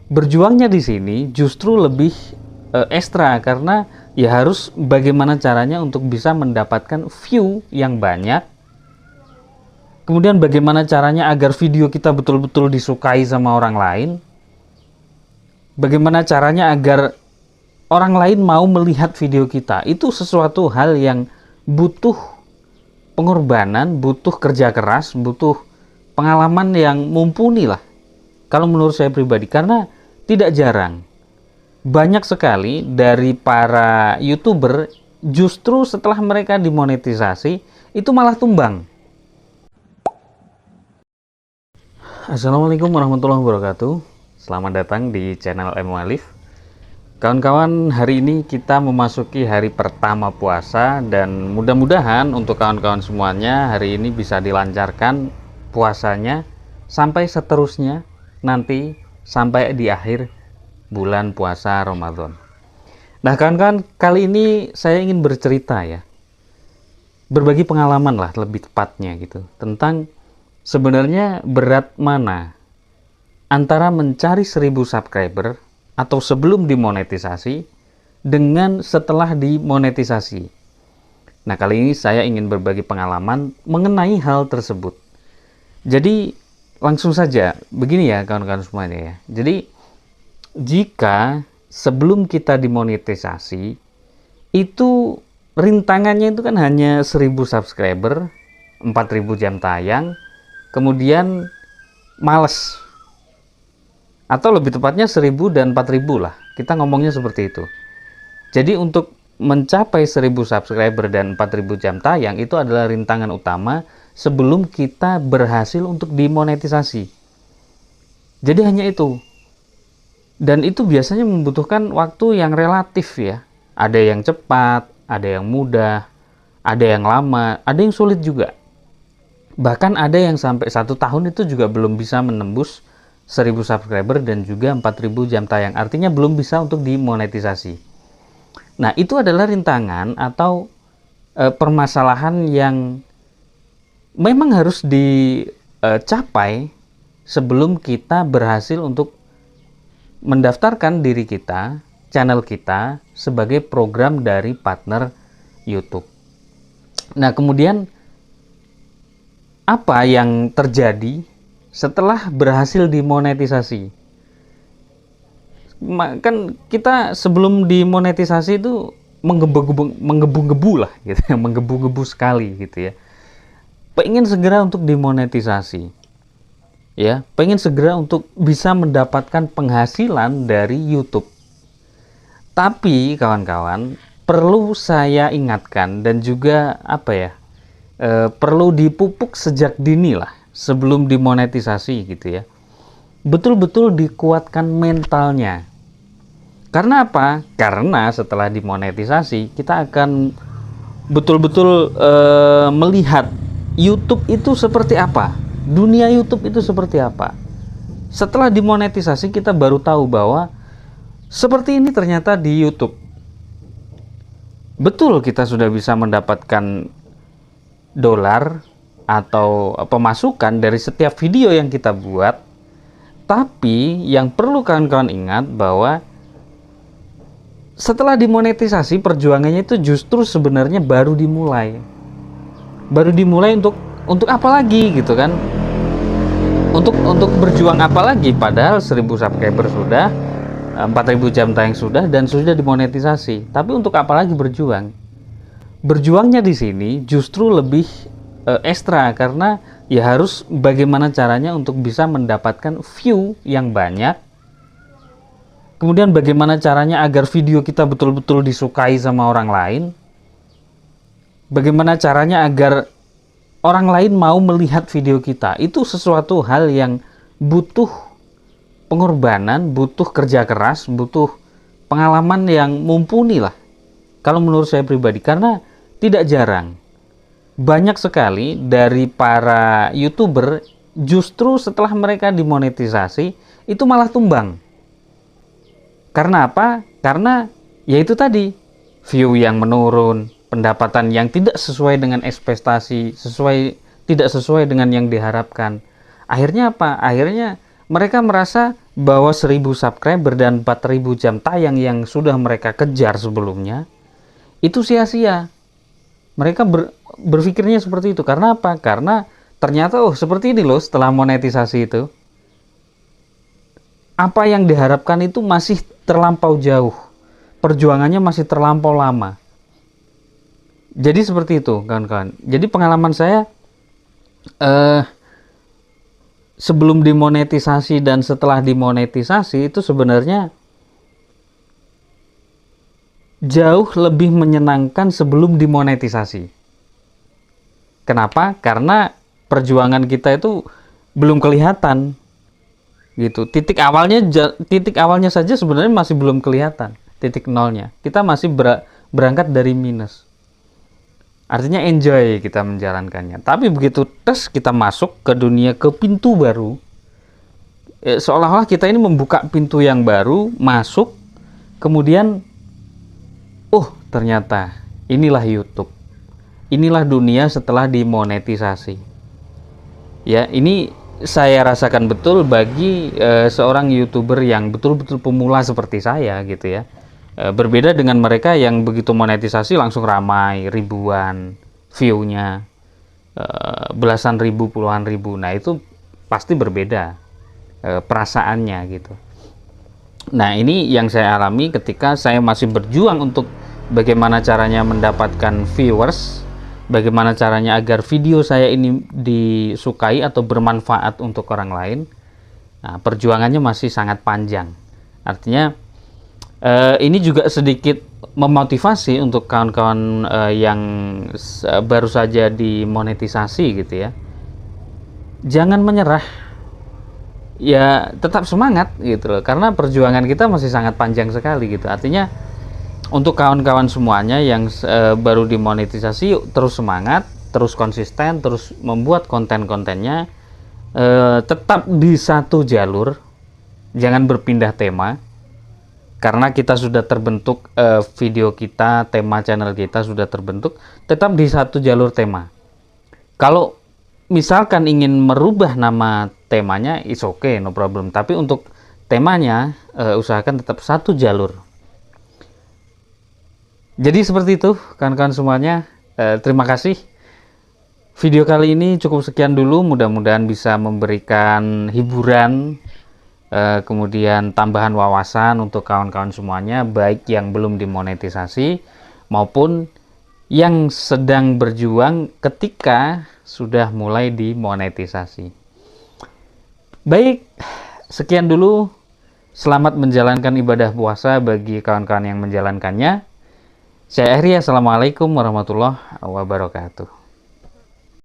Berjuangnya di sini justru lebih ekstra karena ya harus bagaimana caranya untuk bisa mendapatkan view yang banyak. Kemudian bagaimana caranya agar video kita betul-betul disukai sama orang lain. Bagaimana caranya agar orang lain mau melihat video kita. Itu sesuatu hal yang butuh pengorbanan, butuh kerja keras, butuh pengalaman yang mumpuni lah. Kalau menurut saya pribadi, karena tidak jarang banyak sekali dari para YouTuber justru setelah mereka dimonetisasi itu malah tumbang. Assalamualaikum warahmatullahi wabarakatuh. Selamat datang di channel Emo Alif. Kawan-kawan, hari ini kita memasuki hari pertama puasa dan mudah-mudahan untuk kawan-kawan semuanya hari ini bisa dilancarkan puasanya sampai seterusnya nanti sampai di akhir bulan puasa Ramadan. Nah, kawan-kawan, kali ini saya ingin bercerita ya. Berbagi pengalaman lah lebih tepatnya gitu tentang sebenarnya berat mana antara mencari 1000 subscriber atau sebelum dimonetisasi dengan setelah dimonetisasi. Nah, kali ini saya ingin berbagi pengalaman mengenai hal tersebut. Jadi, langsung saja begini ya kawan-kawan semuanya ya. Jadi, jika sebelum kita dimonetisasi itu rintangannya itu kan hanya 1000 subscriber, 4000 jam tayang, kemudian males, atau lebih tepatnya 1000 dan 4000 lah, kita ngomongnya seperti itu. Jadi untuk mencapai 1000 subscriber dan 4000 jam tayang itu adalah rintangan utama sebelum kita berhasil untuk dimonetisasi. Jadi hanya itu, dan itu biasanya membutuhkan waktu yang relatif ya. Ada yang cepat, ada yang mudah, ada yang lama, ada yang sulit juga. Bahkan ada yang sampai 1 tahun itu juga belum bisa menembus 1000 subscriber dan juga 4000 jam tayang. Artinya belum bisa untuk dimonetisasi. Nah, itu adalah rintangan atau permasalahan yang memang harus dicapai sebelum kita berhasil untuk mendaftarkan diri kita, channel kita sebagai program dari partner YouTube. Nah, kemudian apa yang terjadi setelah berhasil dimonetisasi? Kan kita sebelum dimonetisasi itu menggebu-gebu lah gitu ya, menggebu-gebu sekali gitu ya. Pengen segera untuk dimonetisasi. Ya, pengen segera untuk bisa mendapatkan penghasilan dari YouTube. Tapi kawan-kawan, perlu saya ingatkan dan juga perlu dipupuk sejak dini lah sebelum dimonetisasi gitu ya. Betul-betul dikuatkan mentalnya. Karena apa? Karena setelah dimonetisasi kita akan betul-betul melihat YouTube itu seperti apa. Dunia YouTube itu seperti apa. Setelah dimonetisasi kita baru tahu bahwa seperti ini ternyata di YouTube. Betul kita sudah bisa mendapatkan dolar atau pemasukan dari setiap video yang kita buat. Tapi yang perlu kawan-kawan ingat bahwa setelah dimonetisasi perjuangannya itu justru sebenarnya baru dimulai. Baru dimulai untuk apa lagi gitu kan? Untuk berjuang apa lagi, padahal 1000 subscriber sudah, 4000 jam tayang sudah, dan sudah dimonetisasi. Tapi untuk apa lagi berjuang? Berjuangnya di sini justru lebih ekstra karena ya harus bagaimana caranya untuk bisa mendapatkan view yang banyak. Kemudian bagaimana caranya agar video kita betul-betul disukai sama orang lain. Bagaimana caranya agar orang lain mau melihat video kita. Itu sesuatu hal yang butuh pengorbanan, butuh kerja keras, butuh pengalaman yang mumpuni lah. Kalau menurut saya pribadi, karena tidak jarang banyak sekali dari para YouTuber justru setelah mereka dimonetisasi itu malah tumbang. Karena apa? Karena yaitu tadi, view yang menurun, pendapatan yang tidak sesuai dengan ekspektasi, tidak sesuai dengan yang diharapkan. Akhirnya apa? Akhirnya mereka merasa bahwa 1000 subscriber dan 4000 jam tayang yang sudah mereka kejar sebelumnya itu sia-sia. Mereka berpikirnya seperti itu. Karena apa? Karena ternyata seperti ini loh setelah monetisasi itu. Apa yang diharapkan itu masih terlampau jauh. Perjuangannya masih terlampau lama. Jadi seperti itu, kawan-kawan. Jadi pengalaman saya sebelum dimonetisasi dan setelah dimonetisasi itu sebenarnya jauh lebih menyenangkan sebelum dimonetisasi. Kenapa? Karena perjuangan kita itu belum kelihatan gitu. Titik awalnya saja sebenarnya masih belum kelihatan, titik nolnya. Kita masih berangkat dari minus. Artinya enjoy kita menjalankannya. Tapi begitu tes kita masuk ke dunia, ke pintu baru, seolah-olah kita ini membuka pintu yang baru, masuk, kemudian ternyata inilah YouTube. Inilah dunia setelah dimonetisasi. Ya, ini saya rasakan betul bagi seorang YouTuber yang betul-betul pemula seperti saya gitu ya. Berbeda dengan mereka yang begitu monetisasi langsung ramai, ribuan view-nya, belasan ribu, puluhan ribu. Nah itu pasti berbeda perasaannya gitu. Nah ini yang saya alami ketika saya masih berjuang untuk bagaimana caranya mendapatkan viewers, bagaimana caranya agar video saya ini disukai atau bermanfaat untuk orang lain. Nah, perjuangannya masih sangat panjang. Artinya ini juga sedikit memotivasi untuk kawan-kawan yang baru saja dimonetisasi gitu ya. Jangan menyerah. Ya, tetap semangat gitu loh. Karena perjuangan kita masih sangat panjang sekali gitu. Artinya untuk kawan-kawan semuanya yang baru dimonetisasi, yuk terus semangat, terus konsisten, terus membuat konten-kontennya tetap di satu jalur. Jangan berpindah tema. Karena kita sudah terbentuk, video kita, tema channel kita sudah terbentuk, tetap di satu jalur tema. Kalau misalkan ingin merubah nama temanya, it's okay, no problem. Tapi untuk temanya, usahakan tetap satu jalur. Jadi seperti itu, kawan-kawan semuanya. Terima kasih. Video kali ini cukup sekian dulu, mudah-mudahan bisa memberikan hiburan, kemudian tambahan wawasan untuk kawan-kawan semuanya, baik yang belum dimonetisasi maupun yang sedang berjuang ketika sudah mulai dimonetisasi. Baik, sekian dulu. Selamat menjalankan ibadah puasa bagi kawan-kawan yang menjalankannya. Saya akhiri, assalamualaikum warahmatullahi wabarakatuh.